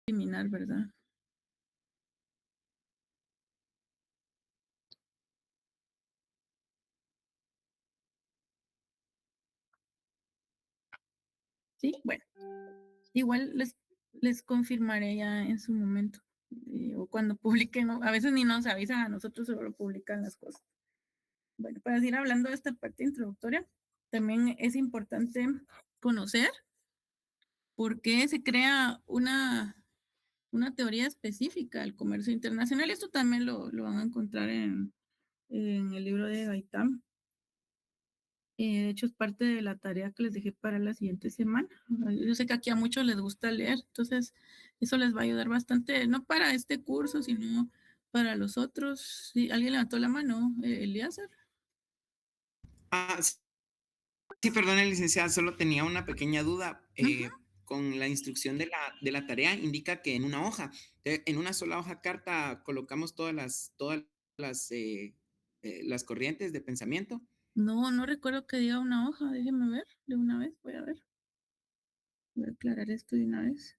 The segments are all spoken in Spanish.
eliminar, ¿verdad? Sí, bueno, igual les confirmaré ya en su momento, o cuando publiquen, ¿no? A veces ni nos avisan a nosotros, solo publican las cosas. Bueno, para seguir hablando de esta parte introductoria, también es importante conocer por qué se crea una teoría específica del comercio internacional. Esto también lo van a encontrar en el libro de Gaitam. De hecho, es parte de la tarea que les dejé para la siguiente semana. Yo sé que aquí a muchos les gusta leer, entonces eso les va a ayudar bastante, no para este curso, sino para los otros. Sí, ¿alguien levantó la mano? Elíasar. Ah, sí, perdón, licenciada, solo tenía una pequeña duda. Ujú. Con la instrucción de la tarea indica que en una hoja, en una sola hoja carta colocamos las corrientes de pensamiento. No, no recuerdo que diga una hoja. Déjenme ver de una vez. Voy a ver. Voy a aclarar esto de una vez.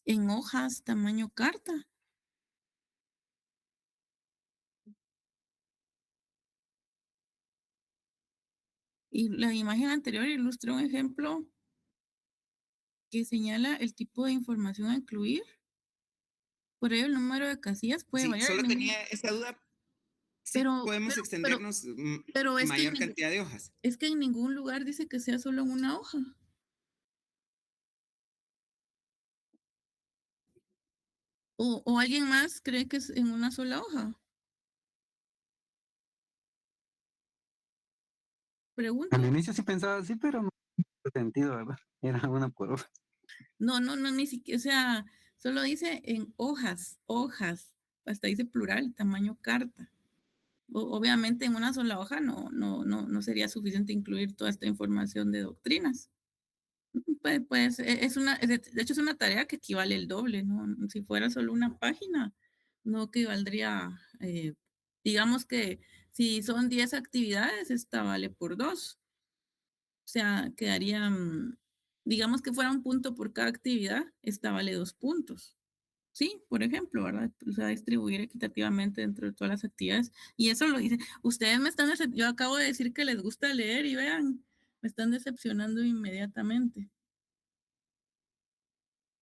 En hojas, tamaño carta. Y la imagen anterior ilustra un ejemplo que señala el tipo de información a incluir. Por ello, el número de casillas puede Sí, variar en solo ningún, tenía esa duda. Sí pero, podemos pero, pero, extendernos pero mayor cantidad de hojas. es que en ningún lugar dice que sea solo en una hoja. O alguien más cree que es en una sola hoja. Al Pregunto. inicio sí pensaba así, pero no tiene sentido, ¿verdad? Era una por hoja. No, no, no, ni siquiera, o sea, solo dice en hojas, hojas. Hasta dice plural, tamaño carta. Obviamente en una sola hoja no sería suficiente incluir toda esta información de doctrinas. Pues es de hecho es una tarea que equivale el doble, ¿no? Si fuera solo una página, no equivaldría, digamos que si son 10 actividades, esta vale por 2. O sea, quedaría, digamos que fuera un punto por cada actividad, esta vale 2 puntos. Sí, por ejemplo, ¿verdad? O sea, distribuir equitativamente dentro de todas las actividades. Y eso lo dice. Ustedes me están, yo acabo de decir que les gusta leer y vean, me están decepcionando inmediatamente.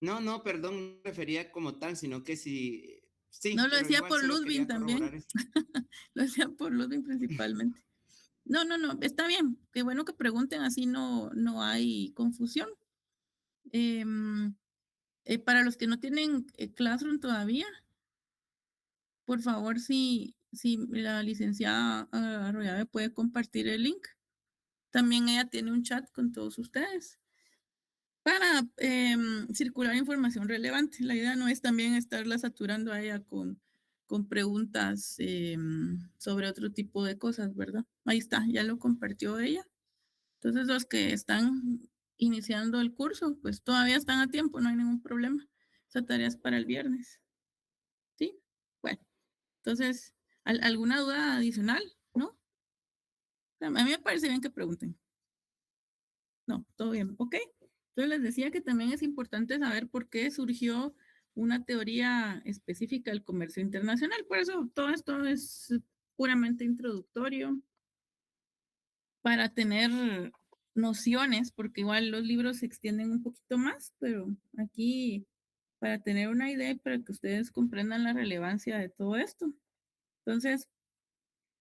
No, no, perdón, no me refería como tal, sino que sí, No sí, lo pero decía igual por solo Ludwig quería corroborar también, eso. lo decía por Ludwig principalmente. No, no, no, está bien. Qué bueno que pregunten, así no hay confusión. Em, para los que no tienen Classroom todavía, por favor, si la licenciada Arroyave puede compartir el link. También ella tiene un chat con todos ustedes para circular información relevante. La idea no es también estarla saturando a ella con preguntas sobre otro tipo de cosas, ¿verdad? Ahí está, ya lo compartió ella. Entonces, los que están iniciando el curso, pues todavía están a tiempo, no hay ningún problema. Esa tarea es para el viernes. ¿Sí? Bueno, entonces, ¿alguna duda adicional? ¿No? A mí me parece bien que pregunten. No, todo bien. Ok. Entonces les decía que también es importante saber por qué surgió una teoría específica del comercio internacional. Por eso todo esto es puramente introductorio para tener nociones, porque igual los libros se extienden un poquito más, pero aquí para tener una idea y para que ustedes comprendan la relevancia de todo esto. Entonces,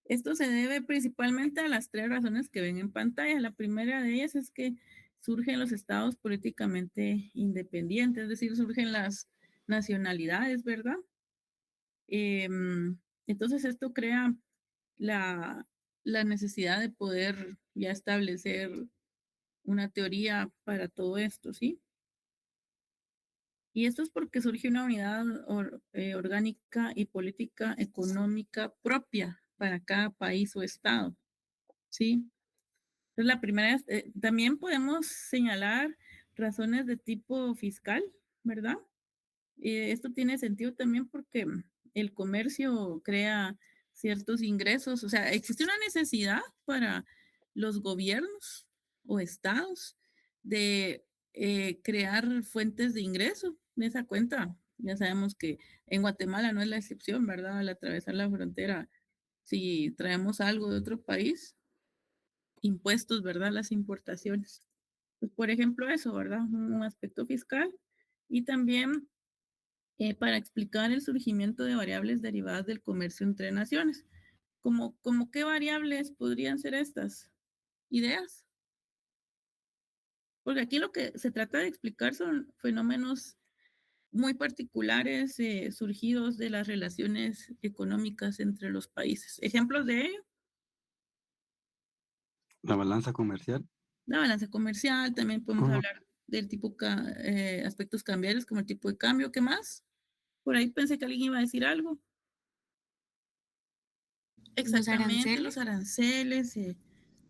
esto se debe principalmente a las tres razones que ven en pantalla. La primera de ellas es que surgen los estados políticamente independientes, es decir, surgen las nacionalidades, ¿verdad? Entonces esto crea la, la necesidad de poder ya establecer una teoría para todo esto, ¿sí? Y esto es porque surge una unidad orgánica y política económica propia para cada país o estado, ¿sí? Entonces, la primera es, también podemos señalar razones de tipo fiscal, ¿verdad? Esto tiene sentido también porque el comercio crea ciertos ingresos, o sea, existe una necesidad para los gobiernos o estados de crear fuentes de ingreso de esa cuenta. Ya sabemos que en Guatemala no es la excepción, ¿verdad? Al atravesar la frontera, si traemos algo de otro país, impuestos, ¿verdad? Las importaciones. Pues, por ejemplo, eso, ¿verdad? Un aspecto fiscal y también para explicar el surgimiento de variables derivadas del comercio entre naciones. ¿Como qué variables podrían ser estas ideas? Porque aquí lo que se trata de explicar son fenómenos muy particulares surgidos de las relaciones económicas entre los países. Ejemplos de ello, La balanza comercial. la balanza comercial, también podemos Ujú. hablar del tipo aspectos cambiarios como el tipo de cambio. ¿Qué más? Por ahí pensé que alguien iba a decir algo. Los Exactamente, los aranceles. aranceles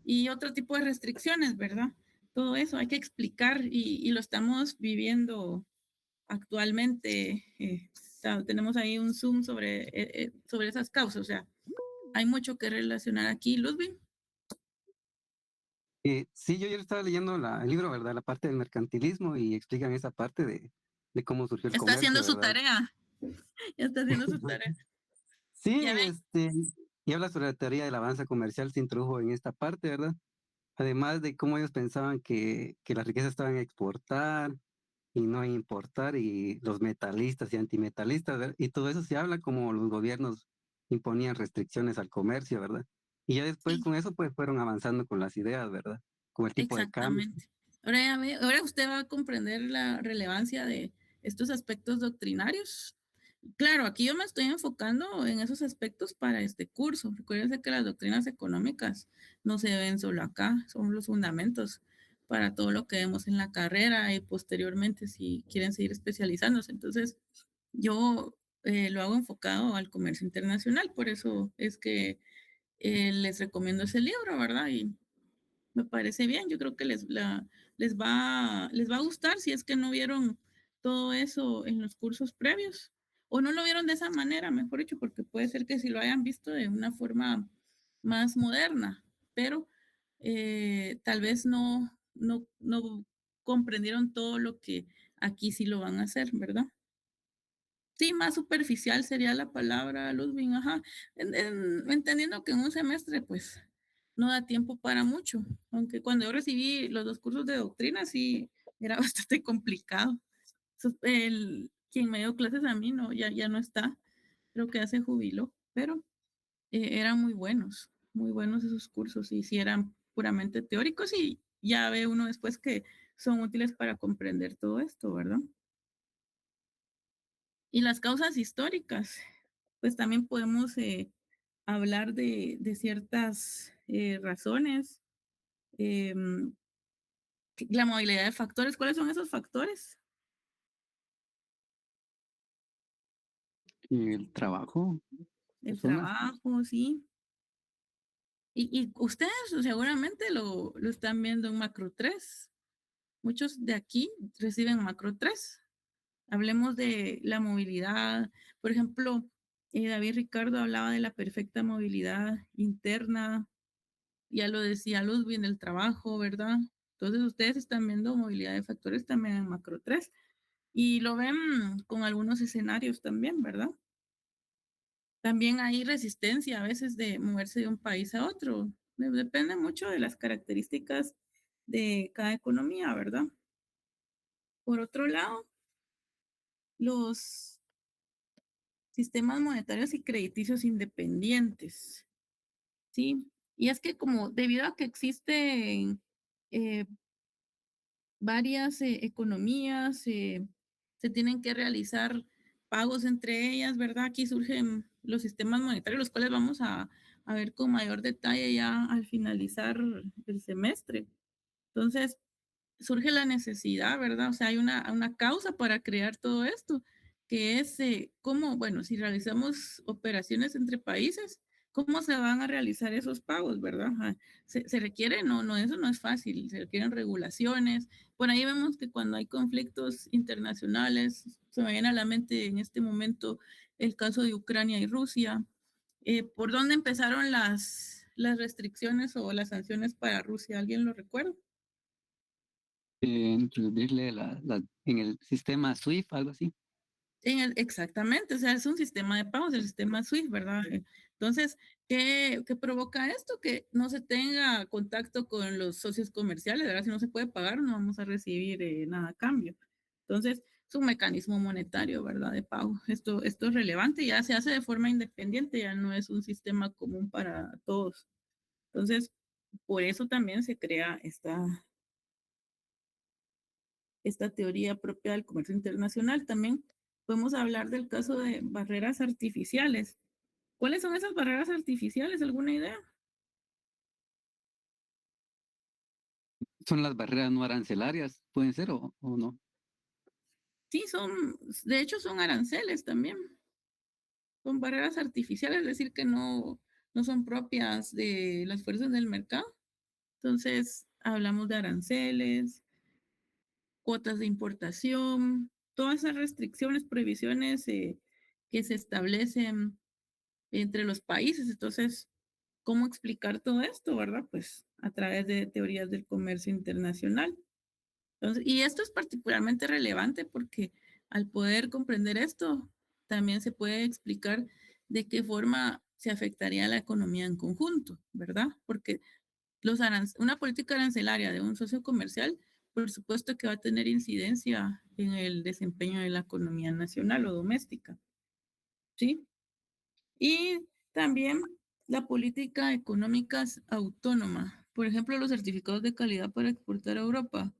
y otro tipo de restricciones, ¿verdad? Todo eso hay que explicar y lo estamos viviendo actualmente. Tenemos ahí un zoom sobre esas causas, o sea, hay mucho que relacionar aquí, Ludwig. Sí, yo ayer estaba leyendo el libro, ¿verdad? La parte del mercantilismo y explican esa parte de cómo surgió el Está comercio, haciendo su ¿verdad? tarea, ya está haciendo su tarea. Sí, Ya ven, y habla sobre la teoría de la balanza comercial, se introdujo en esta parte, ¿verdad? Además de cómo ellos pensaban que la riqueza estaba en exportar y no en importar, y los metalistas y antimetalistas, ¿verdad? Y todo eso se habla como los gobiernos imponían restricciones al comercio, ¿verdad? Y ya después sí, con eso pues fueron avanzando con las ideas, ¿verdad? Con el tipo de cambio. exactamente. Ahora, ahora usted va a comprender la relevancia de estos aspectos doctrinarios. Claro, aquí yo me estoy enfocando en esos aspectos para este curso. Recuérdense que las doctrinas económicas no se ven solo acá, son los fundamentos para todo lo que vemos en la carrera y posteriormente si quieren seguir especializándose. Entonces, yo lo hago enfocado al comercio internacional, por eso es que les recomiendo ese libro, ¿verdad? Y me parece bien, yo creo que les va a gustar si es que no vieron todo eso en los cursos previos o no lo vieron de esa manera, mejor dicho, porque puede ser que si lo hayan visto de una forma más moderna, pero tal vez no comprendieron todo lo que aquí sí lo van a hacer, ¿verdad? Sí, más superficial sería la palabra, Ludwig, ajá. Entendiendo que en un semestre, pues, no da tiempo para mucho. Aunque cuando yo recibí los 2 cursos de doctrina, sí, era bastante complicado. Quien me dio clases a mí, no, ya no está. Creo que ya se jubiló, pero eran muy buenos esos cursos. Y sí eran puramente teóricos y ya ve uno después que son útiles para comprender todo esto, ¿verdad? Y las causas históricas, pues también podemos hablar de ciertas razones, em, la movilidad de factores. ¿Cuáles son esos factores? Y el trabajo, El personas. trabajo, sí. Y ustedes seguramente lo están viendo en macro 3. Muchos de aquí reciben macro 3. Hablemos de la movilidad. Por ejemplo, David Ricardo hablaba de la perfecta movilidad interna. Ya lo decía Ludwig en el trabajo, ¿verdad? Entonces ustedes están viendo movilidad de factores también en macro 3 y lo ven con algunos escenarios también, ¿verdad? También hay resistencia a veces de moverse de un país a otro. Depende mucho de las características de cada economía, ¿verdad? Por otro lado, los sistemas monetarios y crediticios independientes, ¿sí? Y es que como debido a que existen eh, varias economías, se tienen que realizar pagos entre ellas, ¿verdad? Aquí surgen los sistemas monetarios, los cuales vamos a ver con mayor detalle ya al finalizar el semestre. Entonces, surge la necesidad, ¿verdad? O sea, hay una causa para crear todo esto, que es cómo, bueno, si realizamos operaciones entre países, ¿cómo se van a realizar esos pagos, verdad? Se requiere, no, eso no es fácil, se requieren regulaciones. Por ahí vemos que cuando hay conflictos internacionales, se me viene a la mente en este momento el caso de Ucrania y Rusia. ¿Por dónde empezaron las restricciones o las sanciones para Rusia? ¿Alguien lo recuerda? Introducirle en el sistema SWIFT, algo así. Exactamente, o sea, es un sistema de pagos, el sistema SWIFT, ¿verdad? Entonces, ¿qué provoca esto? Que no se tenga contacto con los socios comerciales, ¿verdad? Si no se puede pagar, no vamos a recibir nada a cambio. Entonces, es un mecanismo monetario, ¿verdad? De pago. Esto es relevante, ya se hace de forma independiente, ya no es un sistema común para todos. Entonces, por eso también se crea esta teoría propia del comercio internacional. También podemos hablar del caso de barreras artificiales. ¿Cuáles son esas barreras artificiales? ¿Alguna idea? Son las barreras no arancelarias, pueden ser o no. Sí, de hecho son aranceles también. Son barreras artificiales, es decir, que no son propias de las fuerzas del mercado. Entonces, hablamos de aranceles, cuotas de importación, todas esas restricciones, prohibiciones que se establecen entre los países. Entonces, ¿cómo explicar todo esto, verdad? Pues a través de teorías del comercio internacional. Entonces, y esto es particularmente relevante porque al poder comprender esto, también se puede explicar de qué forma se afectaría la economía en conjunto, ¿verdad? Porque una política arancelaria de un socio comercial, por supuesto que va a tener incidencia en el desempeño de la economía nacional o doméstica, ¿sí? Y también la política económica es autónoma. Por ejemplo, los certificados de calidad para exportar a Europa.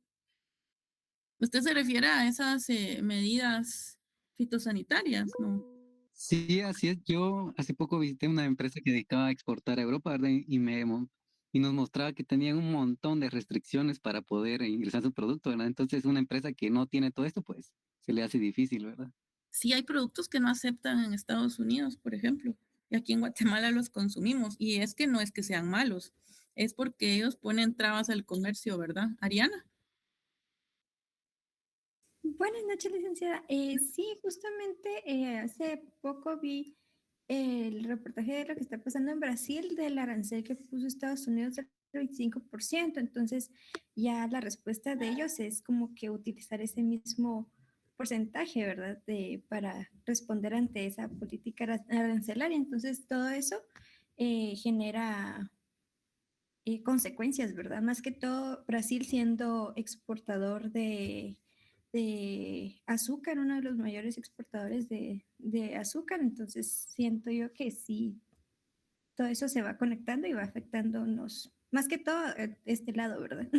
¿Usted se refiere a esas medidas fitosanitarias? No. Sí, así es. Yo hace poco visité una empresa que dedicaba a exportar a Europa, ¿verdad? Y nos mostraba que tenían un montón de restricciones para poder ingresar su producto, ¿verdad? Entonces, una empresa que no tiene todo esto, pues se le hace difícil, ¿verdad? Sí hay productos que no aceptan en Estados Unidos, por ejemplo, y aquí en Guatemala los consumimos. Y es que no es que sean malos, es porque ellos ponen trabas al comercio, ¿verdad? Ariana. Buenas noches, licenciada. Sí, justamente hace poco vi el reportaje de lo que está pasando en Brasil del arancel que puso Estados Unidos del 25%. Entonces, ya la respuesta de ellos es como que utilizar ese mismo porcentaje, ¿verdad? Para responder ante esa política arancelaria. Entonces, todo eso genera consecuencias, ¿verdad? Más que todo, Brasil siendo exportador de azúcar, uno de los mayores exportadores de azúcar, entonces siento yo que sí, todo eso se va conectando y va afectándonos, más que todo este lado, ¿verdad?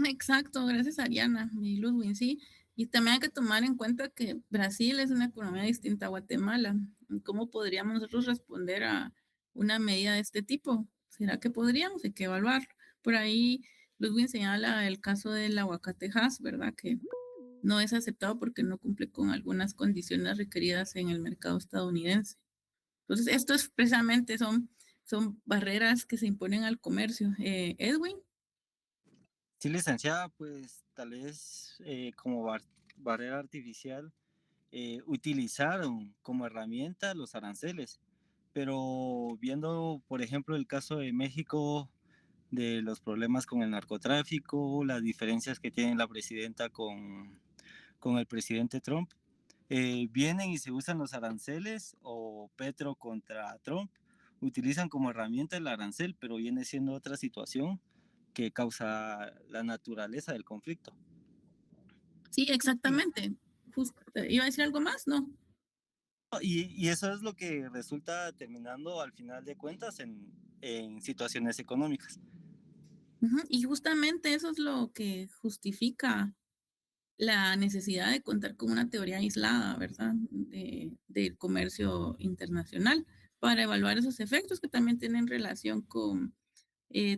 Exacto, gracias Ariana y Ludwin, sí. Y también hay que tomar en cuenta que Brasil es una economía distinta a Guatemala. ¿Cómo podríamos nosotros responder a una medida de este tipo? ¿Será que podríamos? Hay que evaluar. Por ahí Ludwin señala el caso del aguacate Hass, ¿verdad? Que no es aceptado porque no cumple con algunas condiciones requeridas en el mercado estadounidense. Entonces, esto es precisamente son barreras que se imponen al comercio. Edwin. Sí, licenciada, pues tal vez como barrera artificial, utilizaron como herramienta los aranceles, pero viendo, por ejemplo, el caso de México, de los problemas con el narcotráfico, las diferencias que tiene la presidenta con el presidente Trump, vienen y se usan los aranceles o Petro contra Trump, utilizan como herramienta el arancel, pero viene siendo otra situación que causa la naturaleza del conflicto. Sí, exactamente. ¿Iba a decir algo más? No. Y eso es lo que resulta terminando al final de cuentas en situaciones económicas. Y justamente eso es lo que justifica la necesidad de contar con una teoría aislada, ¿verdad? Del comercio internacional para evaluar esos efectos que también tienen relación con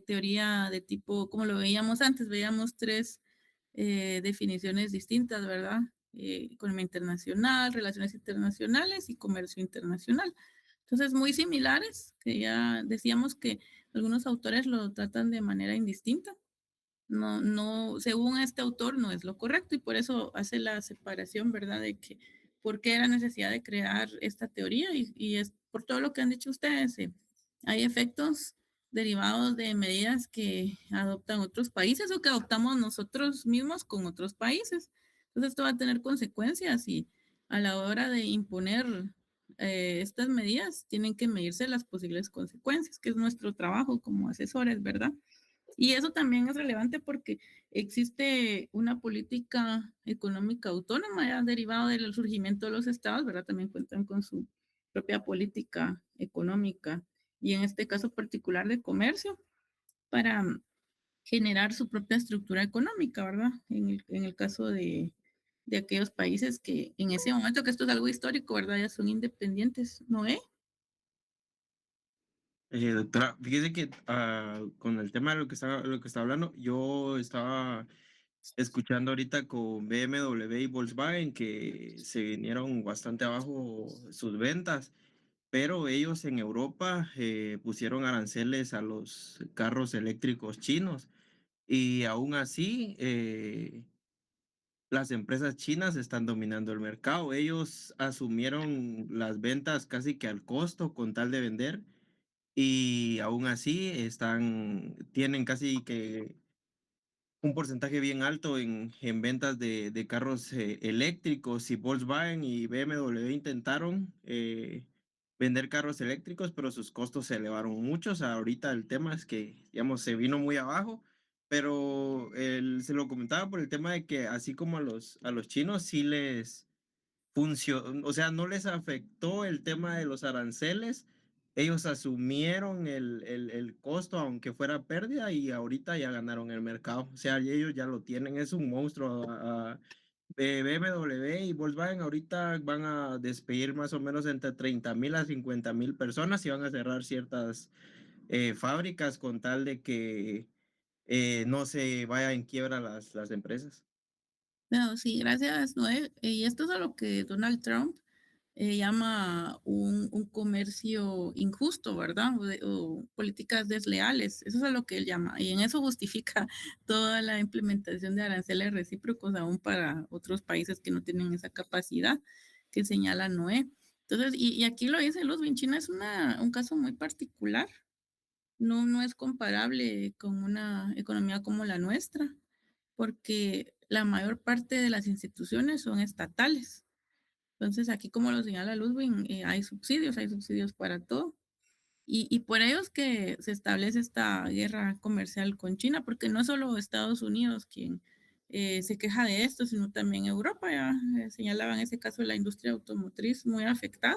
teoría de tipo, como lo veíamos antes, veíamos tres definiciones distintas, ¿verdad? Economía internacional, relaciones internacionales y comercio internacional. Entonces, muy similares, que ya decíamos que algunos autores lo tratan de manera indistinta. No, según este autor, no es lo correcto y por eso hace la separación, ¿verdad? De que por qué era necesidad de crear esta teoría y es por todo lo que han dicho ustedes. Hay efectos derivados de medidas que adoptan otros países o que adoptamos nosotros mismos con otros países. Entonces, esto va a tener consecuencias y a la hora de imponer estas medidas tienen que medirse las posibles consecuencias, que es nuestro trabajo como asesores, ¿verdad? Y eso también es relevante porque existe una política económica autónoma ya derivado del surgimiento de los estados, ¿verdad? También cuentan con su propia política económica y en este caso particular de comercio para generar su propia estructura económica, ¿verdad? En el caso de aquellos países que en ese momento, que esto es algo histórico, ¿verdad? Ya son independientes, ¿no es? Doctora, fíjese que con el tema de lo que está hablando, yo estaba escuchando ahorita con BMW y Volkswagen que se vinieron bastante abajo sus ventas, pero ellos en Europa pusieron aranceles a los carros eléctricos chinos y aún así las empresas chinas están dominando el mercado. Ellos asumieron las ventas casi que al costo con tal de vender y aún así tienen casi que un porcentaje bien alto en ventas de carros eléctricos y Volkswagen y BMW intentaron vender carros eléctricos, pero sus costos se elevaron mucho. O sea, ahorita el tema es que, digamos, se vino muy abajo, pero se lo comentaba por el tema de que así como a los chinos sí les funcionó, o sea, no les afectó el tema de los aranceles. Ellos asumieron el costo, aunque fuera pérdida, y ahorita ya ganaron el mercado. O sea, y ellos ya lo tienen, es un monstruo. BMW y Volkswagen ahorita van a despedir más o menos entre 30,000 a 50,000 personas y van a cerrar ciertas fábricas con tal de que no se vaya en quiebra las empresas. No, sí, gracias, Noé. Y esto es a lo que Donald Trump llama un comercio injusto, ¿verdad? O políticas desleales. Eso es a lo que él llama. Y en eso justifica toda la implementación de aranceles recíprocos aún para otros países que no tienen esa capacidad que señala Noé. Entonces, y aquí lo dice Luz, China es un caso muy particular. No es comparable con una economía como la nuestra porque la mayor parte de las instituciones son estatales. Entonces, aquí, como lo señala Ludwig, hay subsidios para todo. Y por ello es que se establece esta guerra comercial con China, porque no solo Estados Unidos quien se queja de esto, sino también Europa. Ya señalaba en ese caso la industria automotriz muy afectada,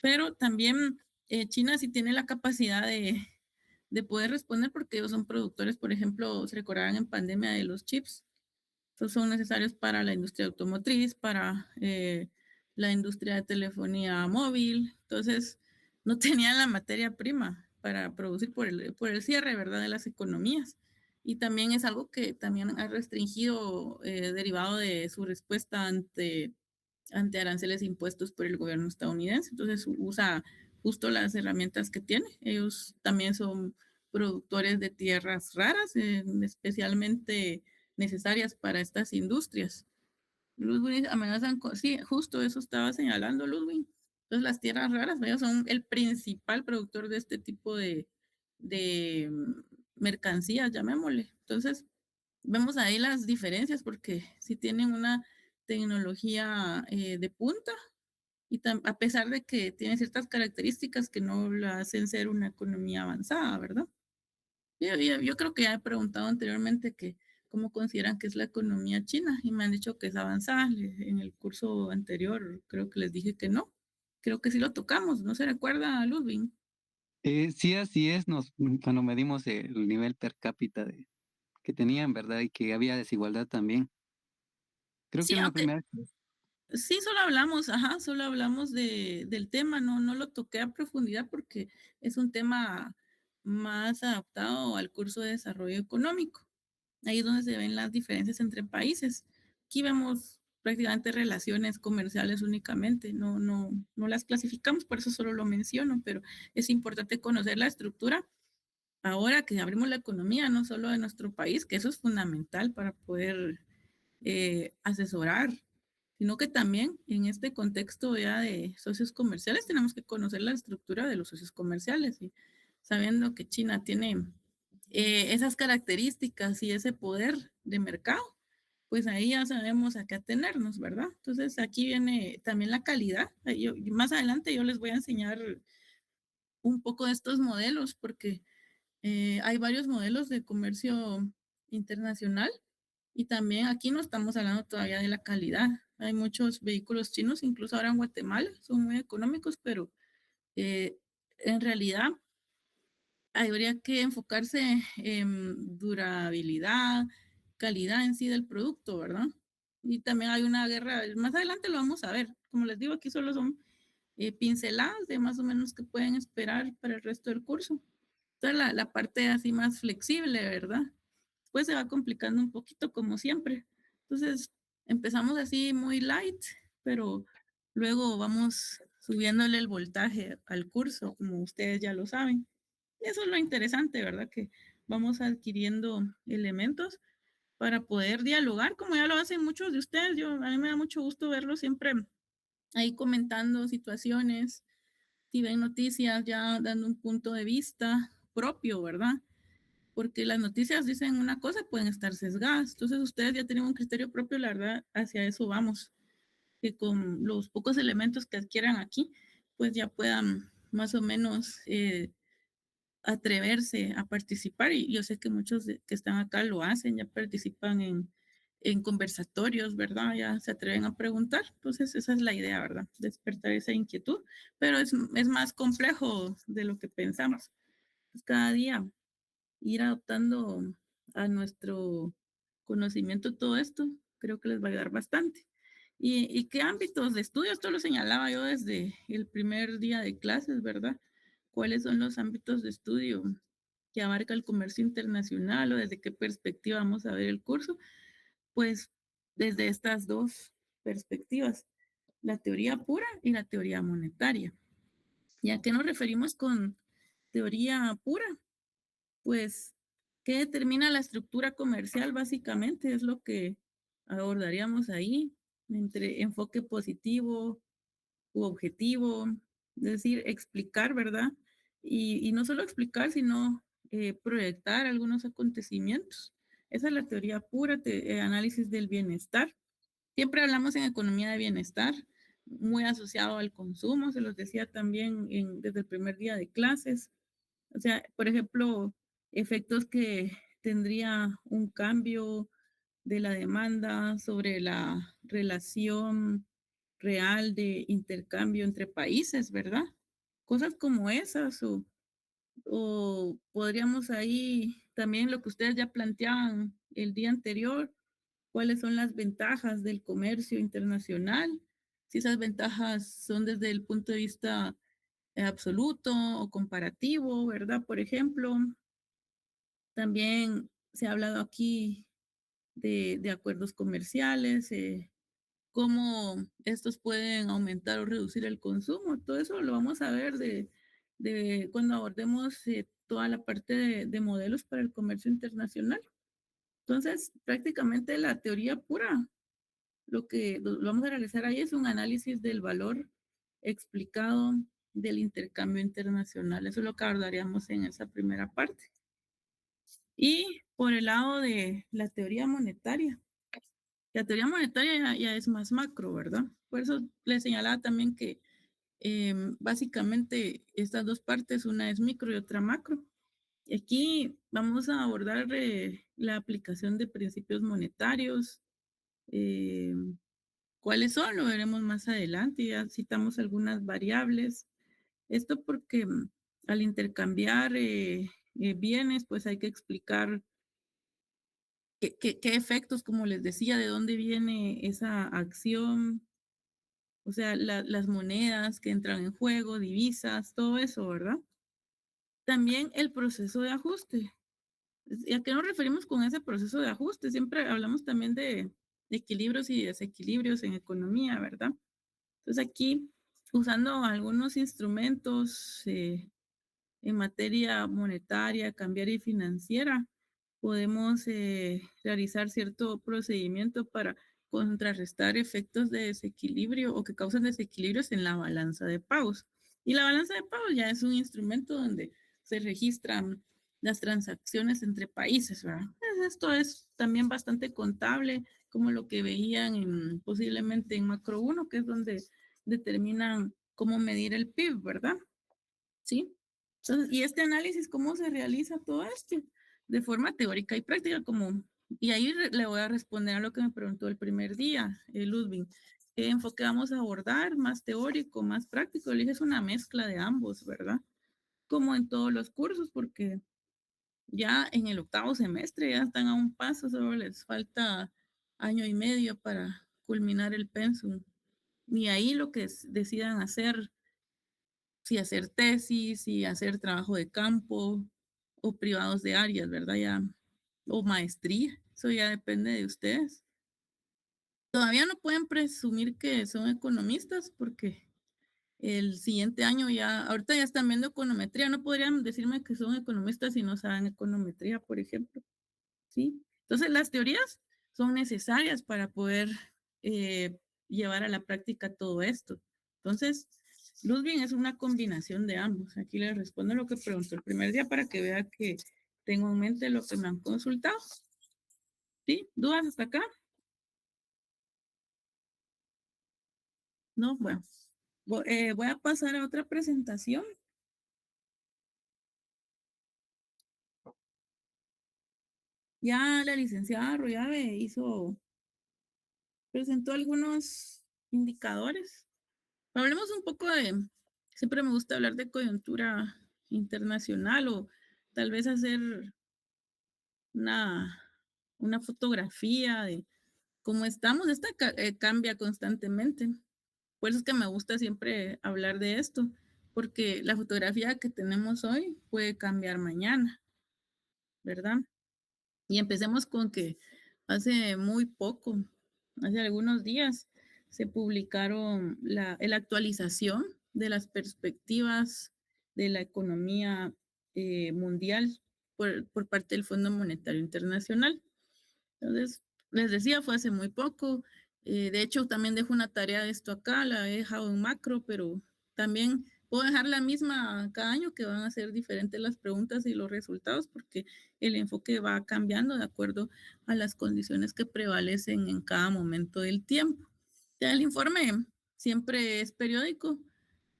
pero también China sí tiene la capacidad de poder responder porque ellos son productores, por ejemplo, se recordarán en pandemia de los chips. Estos son necesarios para la industria automotriz, para la industria de telefonía móvil. Entonces, no tenían la materia prima para producir por el cierre, ¿verdad?, de las economías. Y también es algo que también ha restringido, derivado de su respuesta ante aranceles impuestos por el gobierno estadounidense. Entonces, usa justo las herramientas que tiene. Ellos también son productores de tierras raras, especialmente necesarias para estas industrias. Ludwig amenazan sí, justo eso estaba señalando Ludwig. Entonces las tierras raras, ellos son el principal productor de este tipo de mercancías, llamémosle. Entonces, vemos ahí las diferencias porque si tienen una tecnología de punta y a pesar de que tiene ciertas características que no la hacen ser una economía avanzada, ¿verdad? Yo creo que ya he preguntado anteriormente que cómo consideran que es la economía china y me han dicho que es avanzada. En el curso anterior creo que les dije que no. Creo que sí lo tocamos, ¿no se recuerda, Ludwig? Sí, así es, cuando medimos el nivel per cápita que tenían, ¿verdad? Y que había desigualdad también. Creo que Sí, en la aunque primera. sí solo hablamos, ajá, solo hablamos del tema, no lo toqué a profundidad porque es un tema más adaptado al curso de desarrollo económico. Ahí es donde se ven las diferencias entre países. Aquí vemos prácticamente relaciones comerciales únicamente, no las clasificamos, por eso solo lo menciono, pero es importante conocer la estructura ahora que abrimos la economía, no solo de nuestro país, que eso es fundamental para poder asesorar, sino que también en este contexto ya de socios comerciales tenemos que conocer la estructura de los socios comerciales y sabiendo que China tiene esas características y ese poder de mercado, pues ahí ya sabemos a qué atenernos, ¿verdad? Entonces aquí viene también la calidad. Más adelante yo les voy a enseñar un poco de estos modelos porque hay varios modelos de comercio internacional y también aquí no estamos hablando todavía de la calidad. Hay muchos vehículos chinos, incluso ahora en Guatemala, son muy económicos, pero en realidad habría que enfocarse en durabilidad, calidad en sí del producto, ¿verdad? Y también hay una guerra, más adelante lo vamos a ver. Como les digo, aquí solo son pinceladas de más o menos que pueden esperar para el resto del curso. Entonces la parte así más flexible, ¿verdad? Después se va complicando un poquito como siempre. Entonces empezamos así muy light, pero luego vamos subiéndole el voltaje al curso, como ustedes ya lo saben. Eso es lo interesante, ¿verdad? Que vamos adquiriendo elementos para poder dialogar, como ya lo hacen muchos de ustedes. A mí me da mucho gusto verlos siempre ahí comentando situaciones, si ven noticias, ya dando un punto de vista propio, ¿verdad? Porque las noticias dicen una cosa, pueden estar sesgadas. Entonces ustedes ya tienen un criterio propio, la verdad, hacia eso vamos. Que con los pocos elementos que adquieran aquí, pues ya puedan más o menos atreverse a participar y yo sé que muchos que están acá lo hacen, ya participan en conversatorios, ¿verdad? Ya se atreven a preguntar, entonces esa es la idea, ¿verdad? Despertar esa inquietud, pero es más complejo de lo que pensamos. Pues cada día ir adoptando a nuestro conocimiento todo esto, creo que les va a ayudar bastante. ¿Y qué ámbitos de estudio? Esto lo señalaba yo desde el primer día de clases, ¿verdad? ¿Cuáles son los ámbitos de estudio que abarca el comercio internacional o desde qué perspectiva vamos a ver el curso? Pues desde estas dos perspectivas, la teoría pura y la teoría monetaria. ¿Y a qué nos referimos con teoría pura? Pues, ¿qué determina la estructura comercial? Básicamente es lo que abordaríamos ahí, entre enfoque positivo u objetivo, es decir, explicar, ¿verdad? Y no solo explicar, sino proyectar algunos acontecimientos. Esa es la teoría pura, análisis del bienestar. Siempre hablamos en economía de bienestar, muy asociado al consumo, se los decía también desde el primer día de clases. O sea, por ejemplo, efectos que tendría un cambio de la demanda sobre la relación real de intercambio entre países, ¿verdad? Cosas como esas, o podríamos ahí también lo que ustedes ya planteaban el día anterior, cuáles son las ventajas del comercio internacional, si esas ventajas son desde el punto de vista absoluto o comparativo, ¿verdad? Por ejemplo, también se ha hablado aquí de acuerdos comerciales, cómo estos pueden aumentar o reducir el consumo. Todo eso lo vamos a ver de cuando abordemos toda la parte de modelos para el comercio internacional. Entonces, prácticamente la teoría pura, lo que lo vamos a realizar ahí es un análisis del valor explicado del intercambio internacional. Eso es lo que abordaríamos en esa primera parte. Y por el lado de la teoría monetaria. La teoría monetaria ya es más macro, ¿verdad? Por eso le señalaba también que básicamente estas dos partes, una es micro y otra macro. Y aquí vamos a abordar la aplicación de principios monetarios. ¿Cuáles son? Lo veremos más adelante. Ya citamos algunas variables. Esto porque al intercambiar bienes, pues hay que explicar qué efectos, como les decía, de dónde viene esa acción, o sea, las monedas que entran en juego, divisas, todo eso, ¿verdad? También el proceso de ajuste. ¿Y a qué nos referimos con ese proceso de ajuste? Siempre hablamos también de equilibrios y desequilibrios en economía, ¿verdad? Entonces aquí, usando algunos instrumentos en materia monetaria, cambiaria y financiera, podemos realizar cierto procedimiento para contrarrestar efectos de desequilibrio o que causan desequilibrios en la balanza de pagos. Y la balanza de pagos ya es un instrumento donde se registran las transacciones entre países, ¿verdad? Pues esto es también bastante contable, como lo que veían posiblemente en Macro 1, que es donde determinan cómo medir el PIB, ¿verdad? ¿Sí? Entonces, y este análisis, ¿cómo se realiza todo esto? De forma teórica y práctica, y ahí le voy a responder a lo que me preguntó el primer día, Ludwig. ¿Qué enfoque vamos a abordar? ¿Más teórico, más práctico? Le dije, es una mezcla de ambos, ¿verdad? Como en todos los cursos, porque ya en el 8º semestre ya están a un paso, solo les falta año y medio para culminar el pensum. Y ahí lo que decidan hacer, si hacer tesis, si hacer trabajo de campo o privados de áreas, ¿verdad? Ya, o maestría, eso ya depende de ustedes. Todavía no pueden presumir que son economistas porque el siguiente año ahorita ya están viendo econometría, no podrían decirme que son economistas si no saben econometría, por ejemplo, ¿sí? Entonces las teorías son necesarias para poder llevar a la práctica todo esto. Entonces, Ludwig es una combinación de ambos. Aquí les respondo lo que preguntó el primer día para que vea que tengo en mente lo que me han consultado. ¿Sí? ¿Dudas hasta acá? No, bueno. Voy a pasar a otra presentación. Ya la licenciada Arroyave presentó algunos indicadores. Hablemos un poco siempre me gusta hablar de coyuntura internacional o tal vez hacer una fotografía de cómo estamos. Esta cambia constantemente. Por eso es que me gusta siempre hablar de esto, porque la fotografía que tenemos hoy puede cambiar mañana, ¿verdad? Y empecemos con que hace muy poco, hace algunos días, se publicaron la actualización de las perspectivas de la economía mundial por parte del Fondo Monetario Internacional. Entonces, les decía, fue hace muy poco. De hecho, también dejo una tarea de esto acá, la he dejado en macro, pero también puedo dejar la misma cada año, que van a ser diferentes las preguntas y los resultados, porque el enfoque va cambiando de acuerdo a las condiciones que prevalecen en cada momento del tiempo. Ya el informe siempre es periódico,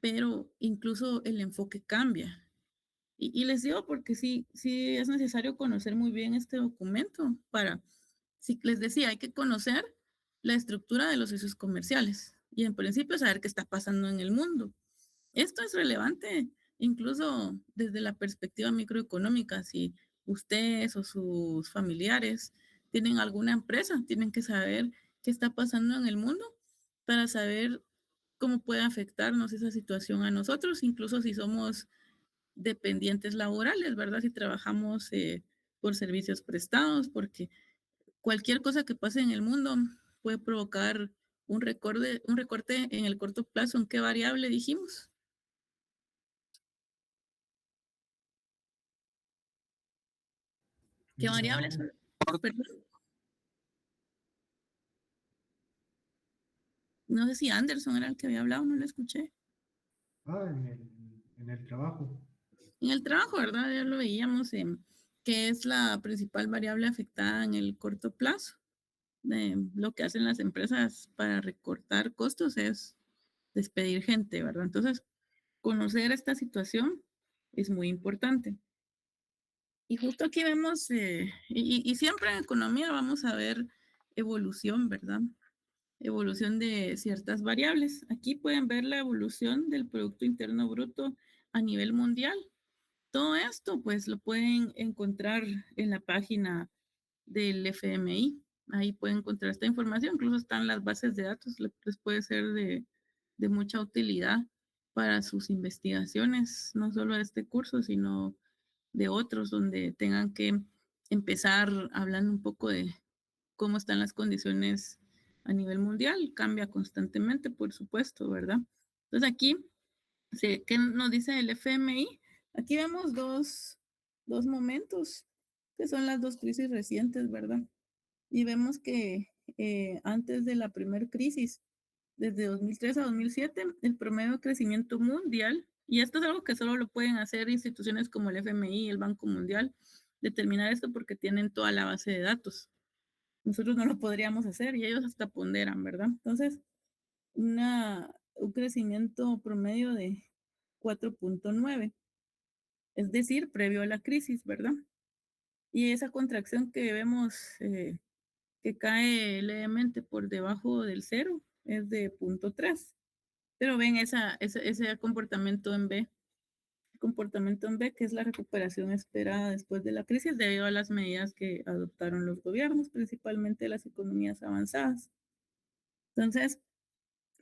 pero incluso el enfoque cambia. Y les digo porque sí es necesario conocer muy bien este documento para, si les decía, hay que conocer la estructura de los socios comerciales y en principio saber qué está pasando en el mundo. Esto es relevante incluso desde la perspectiva microeconómica. Si ustedes o sus familiares tienen alguna empresa, tienen que saber qué está pasando en el mundo para saber cómo puede afectarnos esa situación a nosotros, incluso si somos dependientes laborales, ¿verdad? Si trabajamos por servicios prestados, porque cualquier cosa que pase en el mundo puede provocar un recorte en el corto plazo. ¿En qué variable dijimos? ¿Qué variables? Perdón. No sé si Anderson era el que había hablado, no lo escuché. En el trabajo. En el trabajo, ¿verdad? Ya lo veíamos, que es la principal variable afectada en el corto plazo. Lo que hacen las empresas para recortar costos es despedir gente, ¿verdad? Entonces, conocer esta situación es muy importante. Y justo aquí vemos, y siempre en economía vamos a ver evolución, ¿verdad? Evolución de ciertas variables. Aquí pueden ver la evolución del Producto Interno Bruto a nivel mundial. Todo esto, pues, lo pueden encontrar en la página del FMI. Ahí pueden encontrar esta información. Incluso están las bases de datos. Les puede ser de mucha utilidad para sus investigaciones, no solo de este curso, sino de otros, donde tengan que empezar hablando un poco de cómo están las condiciones a nivel mundial, cambia constantemente, por supuesto, ¿verdad? Entonces aquí, ¿qué nos dice el FMI? Aquí vemos dos momentos, que son las dos crisis recientes, ¿verdad? Y vemos que antes de la primera crisis, desde 2003 a 2007, el promedio de crecimiento mundial, y esto es algo que solo lo pueden hacer instituciones como el FMI y el Banco Mundial, determinar esto porque tienen toda la base de datos. Nosotros no lo podríamos hacer y ellos hasta ponderan, ¿verdad? Entonces, un crecimiento promedio de 4.9, es decir, previo a la crisis, ¿verdad? Y esa contracción que vemos que cae levemente por debajo del cero es de 0.3. Pero ven ese comportamiento en B, que es la recuperación esperada después de la crisis debido a las medidas que adoptaron los gobiernos, principalmente las economías avanzadas. Entonces,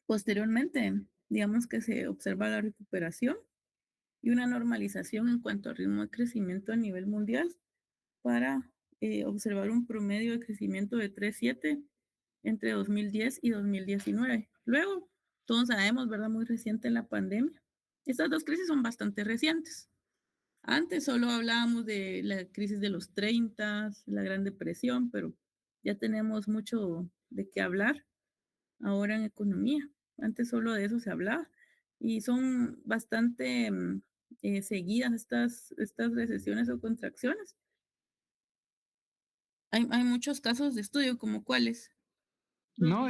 posteriormente, digamos que se observa la recuperación y una normalización en cuanto al ritmo de crecimiento a nivel mundial para observar un promedio de crecimiento de 3.7 entre 2010 y 2019. Luego, todos sabemos, ¿verdad? Muy reciente la pandemia. Estas dos crisis son bastante recientes. Antes solo hablábamos de la crisis de los 30, la Gran Depresión, pero ya tenemos mucho de qué hablar ahora en economía. Antes solo de eso se hablaba y son bastante seguidas estas recesiones o contracciones. Hay muchos casos de estudio, como cuáles. No,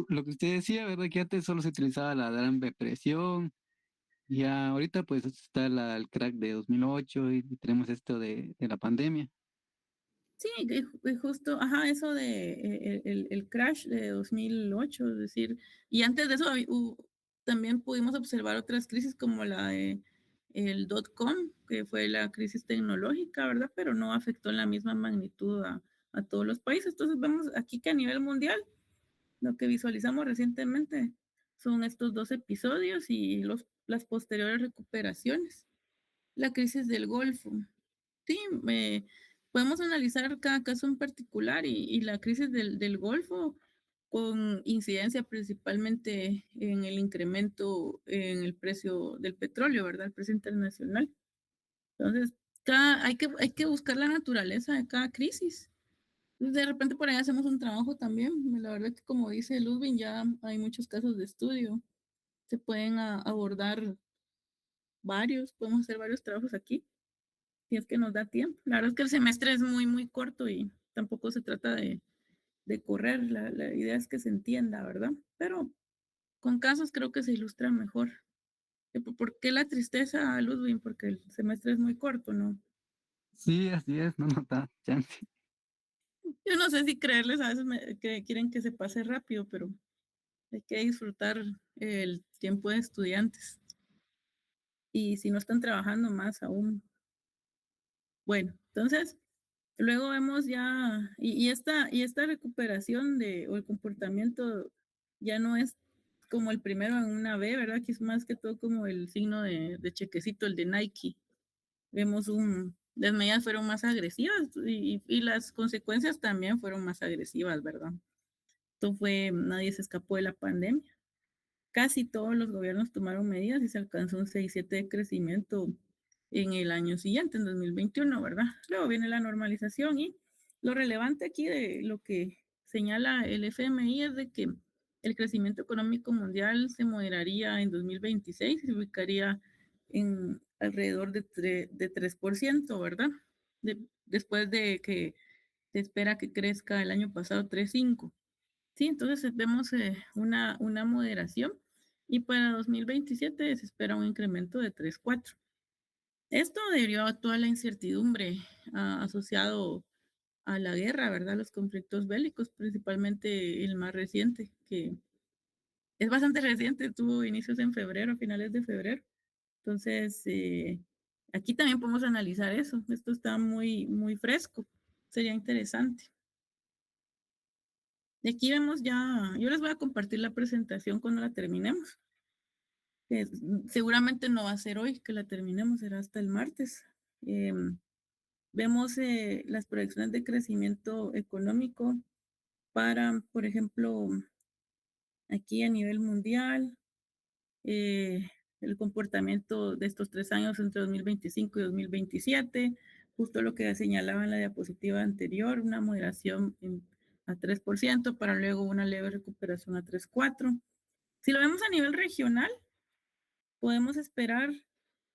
lo que usted decía, ¿verdad? Que antes solo se utilizaba la Gran Depresión, ya ahorita pues está el crack de 2008 y tenemos esto de la pandemia. Sí, justo, ajá, eso de el crash de 2008, es decir, y antes de eso también pudimos observar otras crisis como la de el .com, que fue la crisis tecnológica, ¿verdad? Pero no afectó en la misma magnitud a todos los países. Entonces vemos aquí que a nivel mundial, lo que visualizamos recientemente son estos dos episodios y las posteriores recuperaciones. La crisis del Golfo. Sí, podemos analizar cada caso en particular y la crisis del Golfo con incidencia principalmente en el incremento en el precio del petróleo, ¿verdad? El precio internacional. Entonces, hay que buscar la naturaleza de cada crisis. De repente por ahí hacemos un trabajo también. La verdad que como dice Ludwig, ya hay muchos casos de estudio. Se pueden abordar varios, podemos hacer varios trabajos aquí si es que nos da tiempo. La verdad es que el semestre es muy, muy corto y tampoco se trata de correr. La idea es que se entienda, ¿verdad? Pero con casos creo que se ilustra mejor. ¿Por qué la tristeza, Ludwig? Porque el semestre es muy corto, ¿no? Sí, así es, no da chance. Yo no sé si creerles, a veces que quieren que se pase rápido, pero hay que disfrutar el tiempo de estudiantes. Y si no están trabajando más aún. Bueno, entonces, luego vemos ya, y esta recuperación o el comportamiento ya no es como el primero en una B, ¿verdad? Que es más que todo como el signo de chequecito, el de Nike. Vemos las medidas fueron más agresivas y las consecuencias también fueron más agresivas, ¿verdad? Nadie se escapó de la pandemia. Casi todos los gobiernos tomaron medidas y se alcanzó un 6,7 de crecimiento en el año siguiente, en 2021, ¿verdad? Luego viene la normalización y lo relevante aquí de lo que señala el FMI es de que el crecimiento económico mundial se moderaría en 2026 y se ubicaría en alrededor de 3%, ¿verdad? Después de que se espera que crezca el año pasado 3,5. Sí, entonces vemos una moderación y para 2027 se espera un incremento de 3,4. Esto debido a toda la incertidumbre asociado a la guerra, ¿verdad? Los conflictos bélicos, principalmente el más reciente, que es bastante reciente, tuvo inicios en febrero, a finales de febrero. Entonces, aquí también podemos analizar eso. Esto está muy, muy fresco. Sería interesante. Y aquí vemos ya, yo les voy a compartir la presentación cuando la terminemos. Seguramente no va a ser hoy que la terminemos, será hasta el martes. Vemos las proyecciones de crecimiento económico para, por ejemplo, aquí a nivel mundial, el comportamiento de estos 3 años entre 2025 y 2027, justo lo que señalaba en la diapositiva anterior, una moderación a 3% para luego una leve recuperación a 3,4%. Si lo vemos a nivel regional, podemos esperar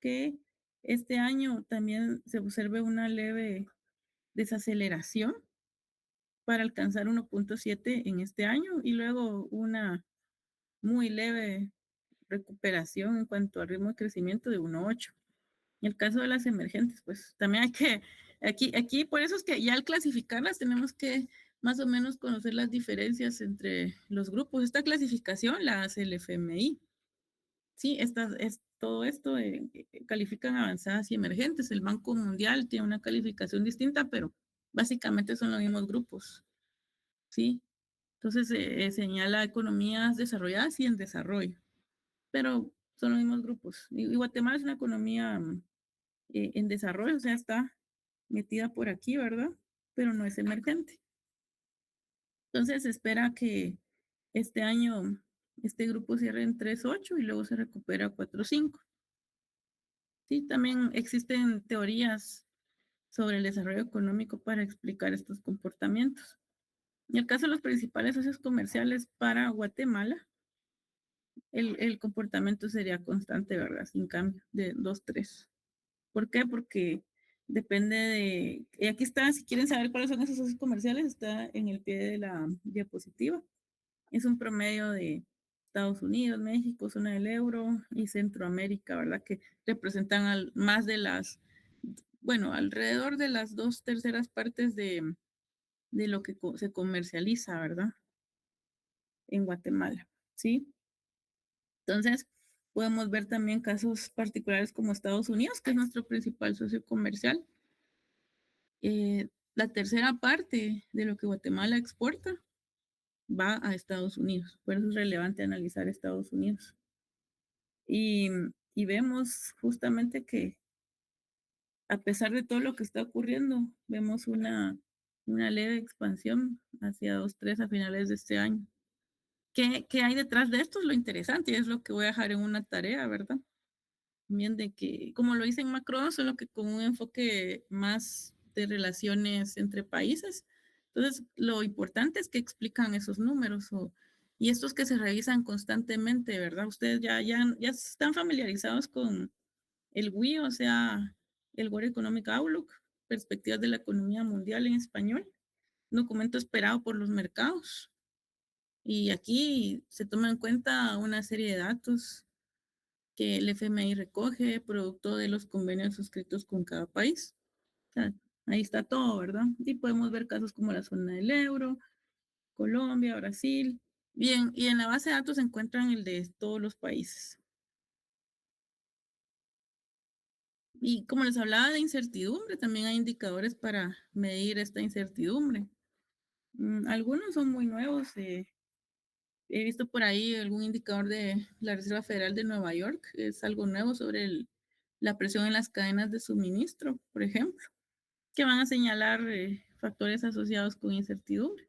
que este año también se observe una leve desaceleración para alcanzar 1,7 en este año y luego una muy leve recuperación en cuanto al ritmo de crecimiento de 1,8. En el caso de las emergentes, pues también hay que, aquí por eso es que ya al clasificarlas tenemos que más o menos conocer las diferencias entre los grupos. Esta clasificación la hace el FMI. Sí, todo esto califican avanzadas y emergentes. El Banco Mundial tiene una calificación distinta, pero básicamente son los mismos grupos. Sí, entonces señala economías desarrolladas y en desarrollo, pero son los mismos grupos. Y Guatemala es una economía en desarrollo, o sea, está metida por aquí, ¿verdad? Pero no es emergente. Entonces se espera que este año este grupo cierre en 3,8 y luego se recupera a 4,5. Sí, también existen teorías sobre el desarrollo económico para explicar estos comportamientos. En el caso de los principales socios comerciales para Guatemala, el comportamiento sería constante, ¿verdad? Sin cambio, de 2,3. ¿Por qué? Porque depende de... Y aquí está, si quieren saber cuáles son esos socios comerciales, está en el pie de la diapositiva. Es un promedio de Estados Unidos, México, zona del euro y Centroamérica, ¿verdad? Que representan más de bueno, alrededor de las 2/3 partes de lo que se comercializa, ¿verdad? En Guatemala, ¿sí? Entonces, podemos ver también casos particulares como Estados Unidos, que es nuestro principal socio comercial. La tercera parte de lo que Guatemala exporta va a Estados Unidos. Por eso es relevante analizar Estados Unidos. Y, y vemos justamente que a pesar de todo lo que está ocurriendo, vemos una leve expansión hacia 2,3 a finales de este año. ¿Qué hay detrás de esto? Es lo interesante y es lo que voy a dejar en una tarea, ¿verdad? También de que, como lo hice en Macron, solo que con un enfoque más de relaciones entre países. Entonces, lo importante es que explican esos números y estos que se revisan constantemente, ¿verdad? Ustedes ya están familiarizados con el WI, o sea, el World Economic Outlook, perspectivas de la economía mundial en español, documento esperado por los mercados. Y aquí se toma en cuenta una serie de datos que el FMI recoge, producto de los convenios suscritos con cada país. O sea, ahí está todo, ¿verdad? Y podemos ver casos como la zona del euro, Colombia, Brasil. Bien, y en la base de datos se encuentran el de todos los países. Y como les hablaba de incertidumbre, también hay indicadores para medir esta incertidumbre. Algunos son muy nuevos. He visto por ahí algún indicador de la Reserva Federal de Nueva York. Es algo nuevo sobre la presión en las cadenas de suministro, por ejemplo, que van a señalar factores asociados con incertidumbre.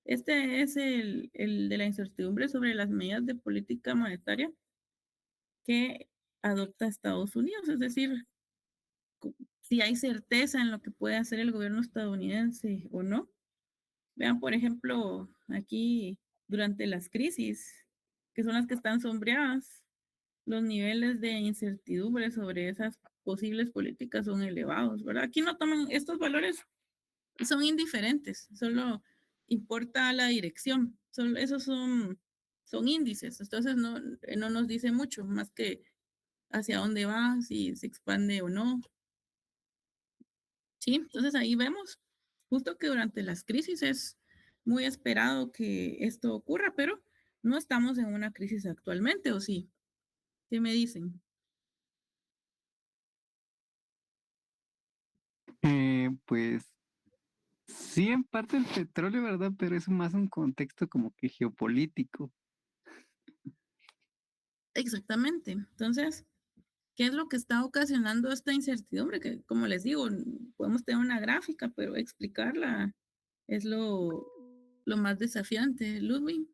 Este es el de la incertidumbre sobre las medidas de política monetaria que adopta Estados Unidos, es decir, si hay certeza en lo que puede hacer el gobierno estadounidense o no. Vean, por ejemplo, aquí durante las crisis, que son las que están sombreadas, los niveles de incertidumbre sobre esas posibles políticas son elevados, ¿verdad? Aquí no toman estos valores, son indiferentes, solo importa la dirección, esos son índices, entonces no nos dice mucho más que hacia dónde va, si se expande o no. Sí, entonces ahí vemos justo que durante las crisis es muy esperado que esto ocurra, pero no estamos en una crisis actualmente, ¿o sí? ¿Qué me dicen? Pues sí, en parte el petróleo, ¿verdad? Pero es más un contexto como que geopolítico. Exactamente. Entonces, ¿qué es lo que está ocasionando esta incertidumbre? Que, como les digo, podemos tener una gráfica, pero explicarla es lo más desafiante. Ludwig.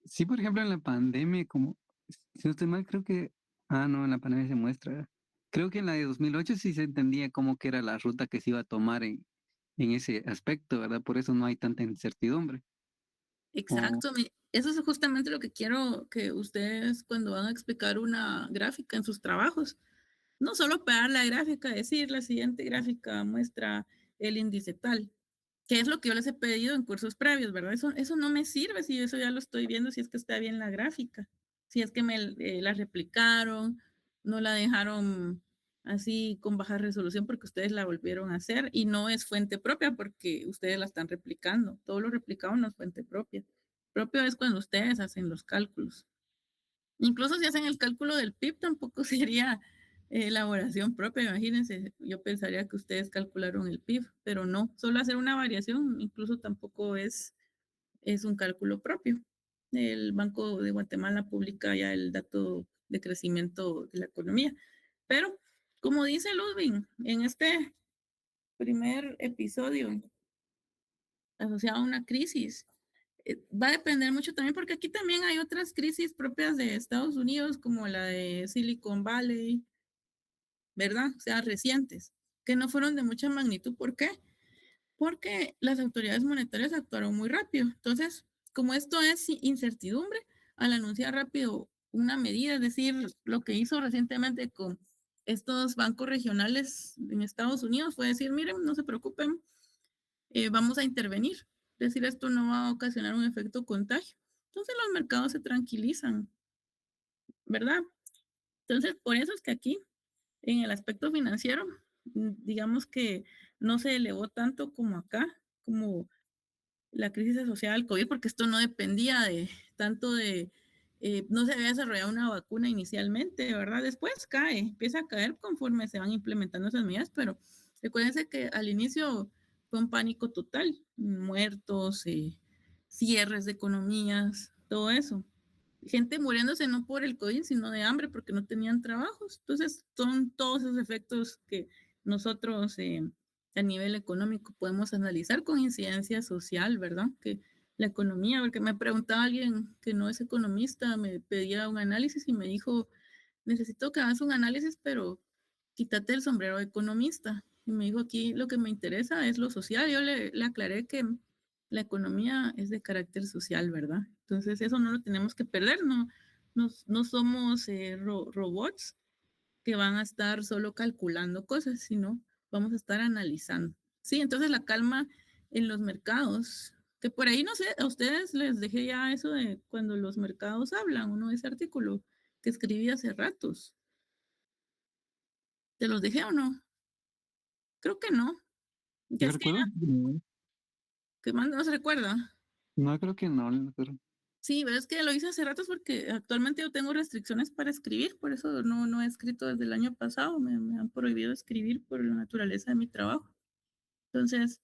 Sí, por ejemplo, en la pandemia, como, si no estoy mal, creo que, no, en la pandemia se muestra. Creo que en la de 2008 sí se entendía cómo que era la ruta que se iba a tomar en ese aspecto, ¿verdad? Por eso no hay tanta incertidumbre. O, Exacto, eso es justamente lo que quiero que ustedes cuando van a explicar una gráfica en sus trabajos, no solo pegar la gráfica, decir la siguiente gráfica muestra el índice tal, que es lo que yo les he pedido en cursos previos, ¿verdad? Eso no me sirve si eso ya lo estoy viendo, si es que está bien la gráfica, si es que me la replicaron, no la dejaron así con baja resolución porque ustedes la volvieron a hacer y no es fuente propia porque ustedes la están replicando. Todo lo replicado no es fuente propia. Propio es cuando ustedes hacen los cálculos. Incluso si hacen el cálculo del PIB, tampoco sería elaboración propia, imagínense. Yo pensaría que ustedes calcularon el PIB, pero no, solo hacer una variación, incluso tampoco es un cálculo propio. El Banco de Guatemala publica ya el dato de crecimiento de la economía. Pero, como dice Ludwig, en este primer episodio asociado a una crisis, va a depender mucho también porque aquí también hay otras crisis propias de Estados Unidos, como la de Silicon Valley, ¿verdad? O sea, recientes, que no fueron de mucha magnitud. ¿Por qué? Porque las autoridades monetarias actuaron muy rápido. Entonces, como esto es incertidumbre, al anunciar rápido una medida, es decir, lo que hizo recientemente con estos bancos regionales en Estados Unidos fue decir, miren, no se preocupen, vamos a intervenir. Es decir, esto no va a ocasionar un efecto contagio. Entonces los mercados se tranquilizan, ¿verdad? Entonces, por eso es que aquí, en el aspecto financiero, digamos que no se elevó tanto como acá, como la crisis asociada al COVID, porque esto no dependía de tanto de, no se había desarrollado una vacuna inicialmente, ¿verdad? Después cae, empieza a caer conforme se van implementando esas medidas, pero recuérdense que al inicio fue un pánico total, muertos, cierres de economías, todo eso. Gente muriéndose no por el COVID, sino de hambre porque no tenían trabajos. Entonces, son todos esos efectos que nosotros a nivel económico podemos analizar con incidencia social, ¿verdad? Que la economía, porque me preguntaba alguien que no es economista, me pedía un análisis y me dijo, necesito que hagas un análisis, pero quítate el sombrero de economista. Y me dijo, aquí lo que me interesa es lo social. Yo le aclaré que la economía es de carácter social, ¿verdad? Entonces eso no lo tenemos que perder, no somos robots que van a estar solo calculando cosas, sino vamos a estar analizando. Sí, entonces la calma en los mercados, que por ahí no sé, a ustedes les dejé ya eso de cuando los mercados hablan, uno de ese artículo que escribí hace ratos. ¿Te los dejé o no? Creo que no. Ya ¿yo es que, recuerdo? No, que más no se recuerda. no, creo que no, pero Sí, pero es que lo hice hace ratos porque actualmente yo tengo restricciones para escribir, por eso no he escrito desde el año pasado, me han prohibido escribir por la naturaleza de mi trabajo. Entonces,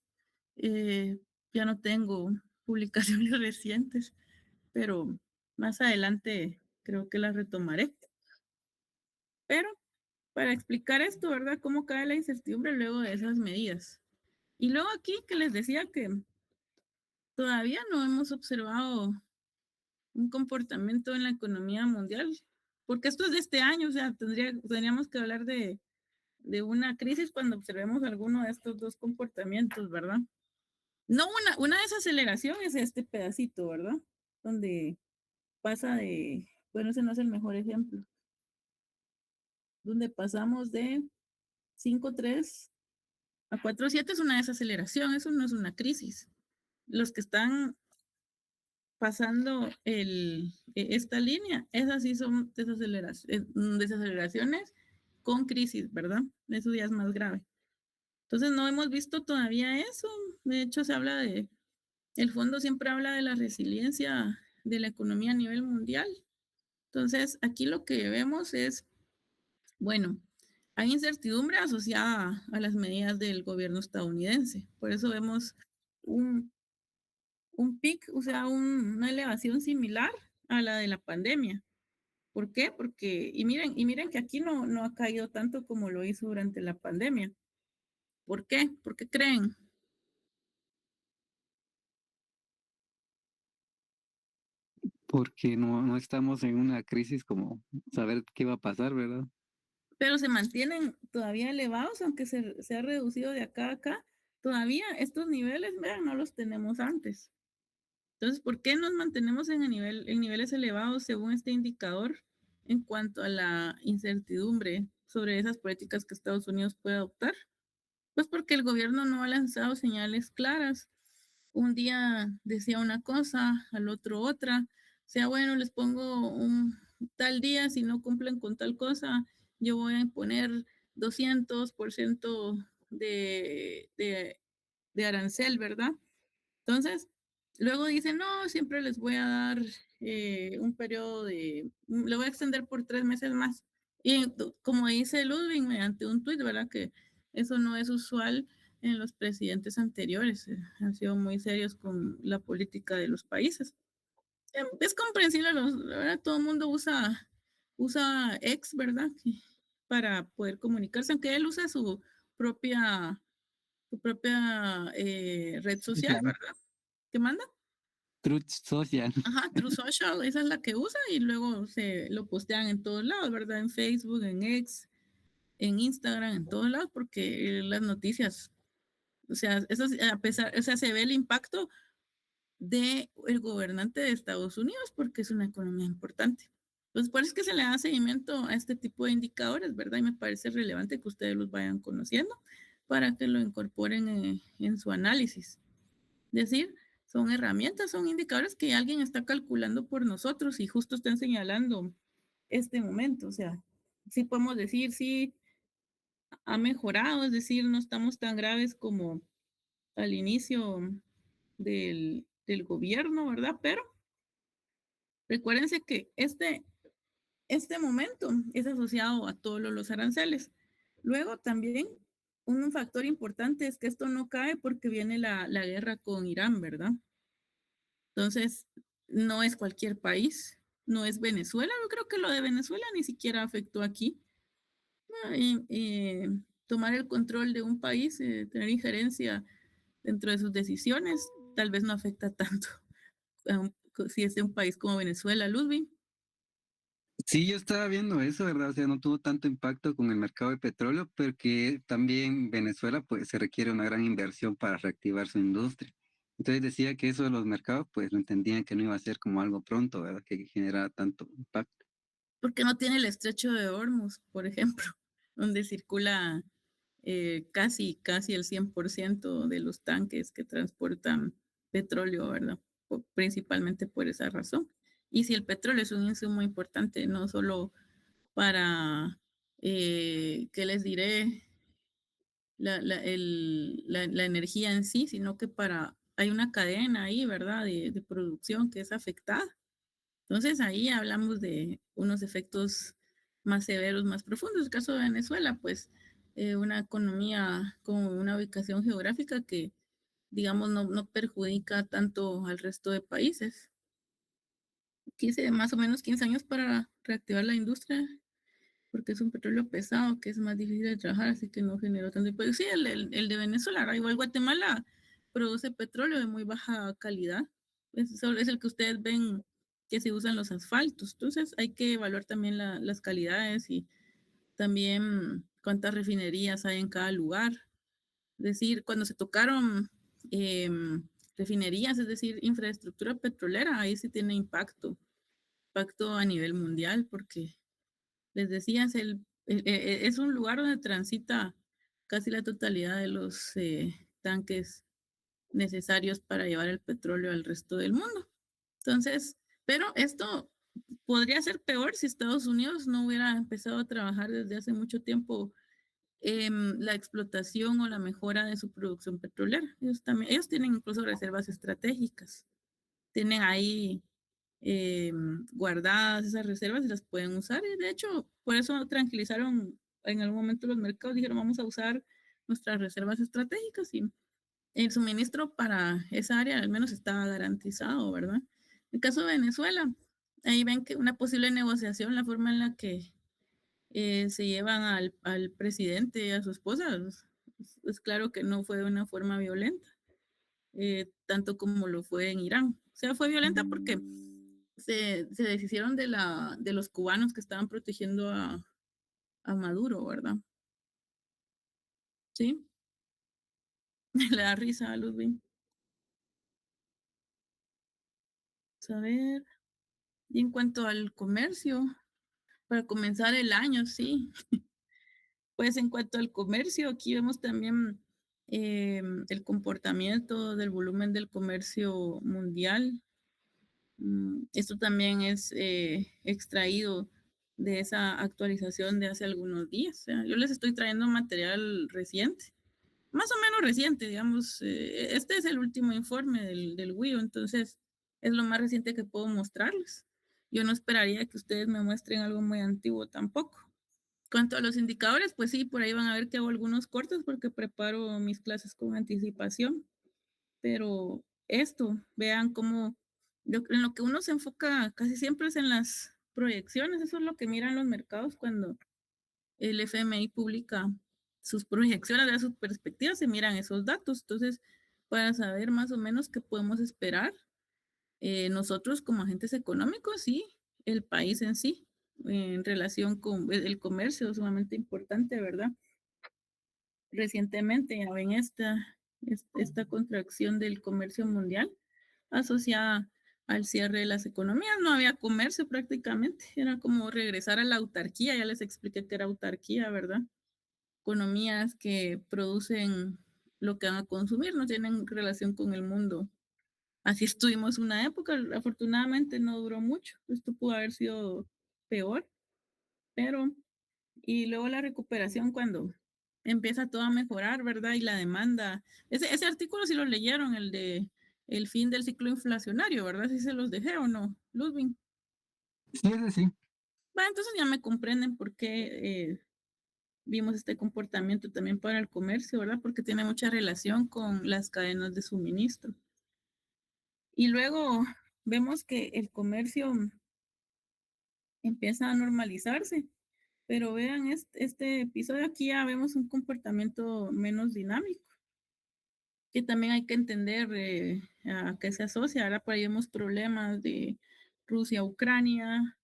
eh, ya no tengo publicaciones recientes, pero más adelante creo que las retomaré. Pero para explicar esto, ¿verdad? ¿Cómo cae la incertidumbre luego de esas medidas? Y luego aquí que les decía que todavía no hemos observado un comportamiento en la economía mundial, porque esto es de este año, o sea, tendríamos que hablar de una crisis cuando observemos alguno de estos dos comportamientos, ¿verdad? No, una desaceleración es este pedacito, ¿verdad? Donde pasa de, bueno, ese no es el mejor ejemplo, donde pasamos de 5,3 a 4,7 es una desaceleración, eso no es una crisis. Los que están pasando esta línea, esas sí son desaceleraciones con crisis, ¿verdad? Eso ya es más grave. Entonces no hemos visto todavía eso. De hecho, el fondo siempre habla de la resiliencia de la economía a nivel mundial. Entonces, aquí lo que vemos es, bueno, hay incertidumbre asociada a las medidas del gobierno estadounidense. Por eso vemos un, un pic, o sea, una elevación similar a la de la pandemia. ¿Por qué? Porque, y miren que aquí no ha caído tanto como lo hizo durante la pandemia. ¿Por qué? ¿Por qué creen? porque no estamos en una crisis como saber qué va a pasar, ¿verdad? Pero se mantienen todavía elevados, aunque se ha reducido de acá a acá. Todavía estos niveles, vean, no los tenemos antes. Entonces, ¿por qué nos mantenemos en niveles elevados según este indicador en cuanto a la incertidumbre sobre esas políticas que Estados Unidos puede adoptar? Pues porque el gobierno no ha lanzado señales claras. Un día decía una cosa, al otro otra. O sea, bueno, les pongo un tal día, si no cumplen con tal cosa, yo voy a imponer 200% de arancel, ¿verdad? Entonces, luego dicen, no, siempre les voy a dar un periodo le voy a extender por 3 meses más. Y como dice Ludwig mediante un tuit, ¿verdad? Que eso no es usual en los presidentes anteriores. Han sido muy serios con la política de los países. Es comprensible, ¿verdad? Todo el mundo usa X, ¿verdad? Para poder comunicarse, aunque él usa su propia red social, Social. ¿verdad? ¿Qué manda? Truth Social. Ajá, True Social, esa es la que usa y luego se lo postean en todos lados, ¿verdad? En Facebook, en X, en Instagram, en todos lados, porque las noticias, o sea, eso a pesar, o sea, se ve el impacto de el gobernante de Estados Unidos porque es una economía importante. Entonces, por eso es que se le da seguimiento a este tipo de indicadores, ¿verdad? Y me parece relevante que ustedes los vayan conociendo para que lo incorporen en su análisis. Es decir, son herramientas, son indicadores que alguien está calculando por nosotros y justo están señalando este momento. O sea, sí podemos decir, sí, ha mejorado, es decir, no estamos tan graves como al inicio del gobierno, ¿verdad? Pero recuérdense que este momento es asociado a todos los aranceles. Luego también un factor importante es que esto no cae porque viene la guerra con Irán, ¿verdad? Entonces, no es cualquier país, no es Venezuela. Yo creo que lo de Venezuela ni siquiera afectó aquí. Tomar el control de un país, tener injerencia dentro de sus decisiones, tal vez no afecta tanto si es de un país como Venezuela, Ludwig. Sí, yo estaba viendo eso, ¿verdad? O sea, no tuvo tanto impacto con el mercado de petróleo, pero que también Venezuela, pues, se requiere una gran inversión para reactivar su industria. Entonces decía que eso de los mercados, pues, lo entendían que no iba a ser como algo pronto, ¿verdad? Que generara tanto impacto. Porque no tiene el estrecho de Hormuz, por ejemplo, donde circula casi el 100% de los tanques que transportan petróleo, ¿verdad? Principalmente por esa razón. Y si el petróleo es un insumo importante, no solo para, ¿qué les diré? La energía en sí, sino que hay una cadena ahí, ¿verdad? De producción que es afectada. Entonces ahí hablamos de unos efectos más severos, más profundos. El caso de Venezuela, pues una economía con una ubicación geográfica que, digamos, no perjudica tanto al resto de países. 15, más o menos 15 años para reactivar la industria, porque es un petróleo pesado que es más difícil de trabajar, así que no generó tanto impacto. Sí, el de Venezuela, igual Guatemala produce petróleo de muy baja calidad. Es el que ustedes ven que se usan los asfaltos. Entonces hay que evaluar también las calidades y también cuántas refinerías hay en cada lugar. Es decir, cuando se tocaron refinerías, es decir, infraestructura petrolera, ahí sí tiene impacto a nivel mundial, porque les decía, es un lugar donde transita casi la totalidad de los tanques necesarios para llevar el petróleo al resto del mundo. Entonces, pero esto podría ser peor si Estados Unidos no hubiera empezado a trabajar desde hace mucho tiempo en la explotación o la mejora de su producción petrolera. Ellos tienen incluso reservas estratégicas. Tienen ahí guardadas esas reservas y las pueden usar. Y de hecho, por eso tranquilizaron en algún momento los mercados, dijeron vamos a usar nuestras reservas estratégicas y el suministro para esa área al menos estaba garantizado, ¿verdad? En el caso de Venezuela, ahí ven que una posible negociación, la forma en la que se llevan al presidente y a su esposa, es claro que no fue de una forma violenta, tanto como lo fue en Irán. O sea, fue violenta porque se deshicieron de los cubanos que estaban protegiendo a Maduro, ¿verdad? Sí, le da risa a Ludwig. A ver, y en cuanto al comercio, para comenzar el año, sí. Pues en cuanto al comercio, aquí vemos también el comportamiento del volumen del comercio mundial. Esto también es extraído de esa actualización de hace algunos días. O sea, yo les estoy trayendo material reciente, más o menos reciente, digamos. Este es el último informe del WIO, entonces es lo más reciente que puedo mostrarles. Yo no esperaría que ustedes me muestren algo muy antiguo tampoco. Cuanto a los indicadores, pues sí, por ahí van a ver que hago algunos cortes porque preparo mis clases con anticipación. Pero esto, vean cómo en lo que uno se enfoca casi siempre es en las proyecciones. Eso es lo que miran los mercados cuando el FMI publica sus proyecciones, de sus perspectivas, se miran esos datos. Entonces, para saber más o menos qué podemos esperar, nosotros como agentes económicos y el país en sí, en relación con el comercio, sumamente importante, ¿verdad? Recientemente ya ven esta contracción del comercio mundial asociada al cierre de las economías. No había comercio prácticamente, era como regresar a la autarquía, ya les expliqué que era autarquía, ¿verdad? Economías que producen lo que van a consumir, no tienen relación con el mundo. Así estuvimos una época, afortunadamente no duró mucho, esto pudo haber sido peor, pero y luego la recuperación cuando empieza todo a mejorar, ¿verdad? Y la demanda. Ese artículo sí lo leyeron, el de el fin del ciclo inflacionario, ¿verdad? Sí se los dejé o no, Ludwig. Sí, ese sí. Bueno, entonces ya me comprenden por qué vimos este comportamiento también para el comercio, ¿verdad? Porque tiene mucha relación con las cadenas de suministro. Y luego vemos que el comercio empieza a normalizarse. Pero vean, este episodio aquí ya vemos un comportamiento menos dinámico, que también hay que entender a qué se asocia. Ahora por ahí vemos problemas de Rusia-Ucrania,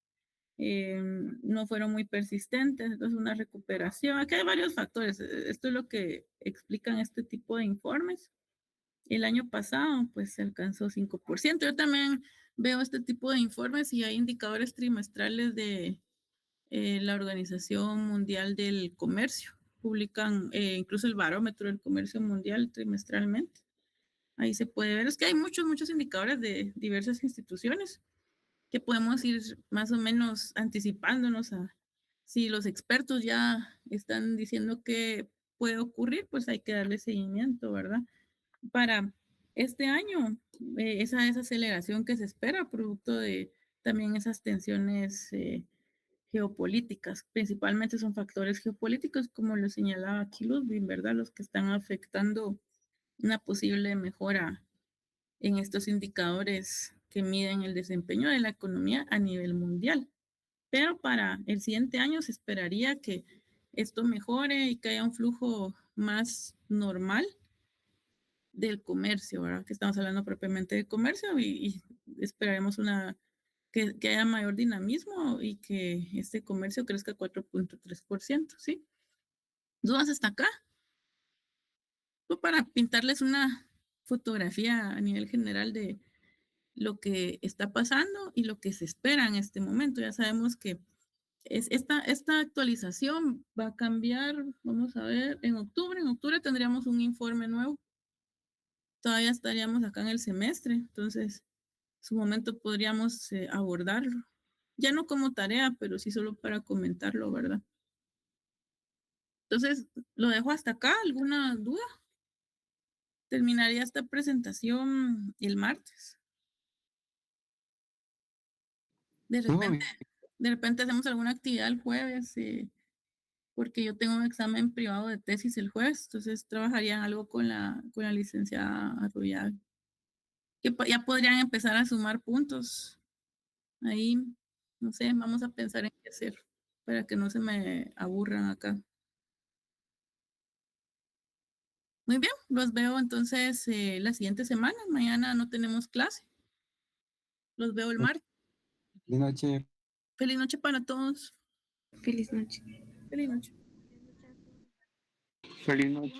no fueron muy persistentes, entonces una recuperación. Aquí hay varios factores. Esto es lo que explican este tipo de informes. El año pasado, pues se alcanzó 5%. Yo también veo este tipo de informes y hay indicadores trimestrales de la Organización Mundial del Comercio. Publican incluso el barómetro del comercio mundial trimestralmente. Ahí se puede ver, es que hay muchos indicadores de diversas instituciones que podemos ir más o menos anticipándonos a si los expertos ya están diciendo que puede ocurrir, pues hay que darle seguimiento, ¿verdad? Para este año, esa desaceleración que se espera, producto de también esas tensiones geopolíticas, principalmente son factores geopolíticos, como lo señalaba aquí Ludwig, ¿verdad? Los que están afectando una posible mejora en estos indicadores que miden el desempeño de la economía a nivel mundial. Pero para el siguiente año se esperaría que esto mejore y que haya un flujo más normal del comercio, ¿verdad? Que estamos hablando propiamente de comercio y esperaremos que haya mayor dinamismo y que este comercio crezca 4.3%, ¿sí? ¿Dudas hasta acá? Pues para pintarles una fotografía a nivel general de lo que está pasando y lo que se espera en este momento. Ya sabemos que esta actualización va a cambiar, vamos a ver, en octubre tendríamos un informe nuevo. Todavía estaríamos acá en el semestre, entonces su momento podríamos abordarlo. Ya no como tarea, pero sí solo para comentarlo, ¿verdad? Entonces, lo dejo hasta acá. ¿Alguna duda? Terminaría esta presentación el martes. De repente, Uy, de repente hacemos alguna actividad el jueves, porque yo tengo un examen privado de tesis el jueves, entonces trabajarían algo con la licenciada Arroyave. Que ya podrían empezar a sumar puntos. Ahí, no sé, vamos a pensar en qué hacer para que no se me aburran acá. Muy bien, los veo entonces la siguiente semana. Mañana no tenemos clase. Los veo el martes. Buenas noches. Feliz noche para todos. Feliz noche. Feliz noche. Feliz noche.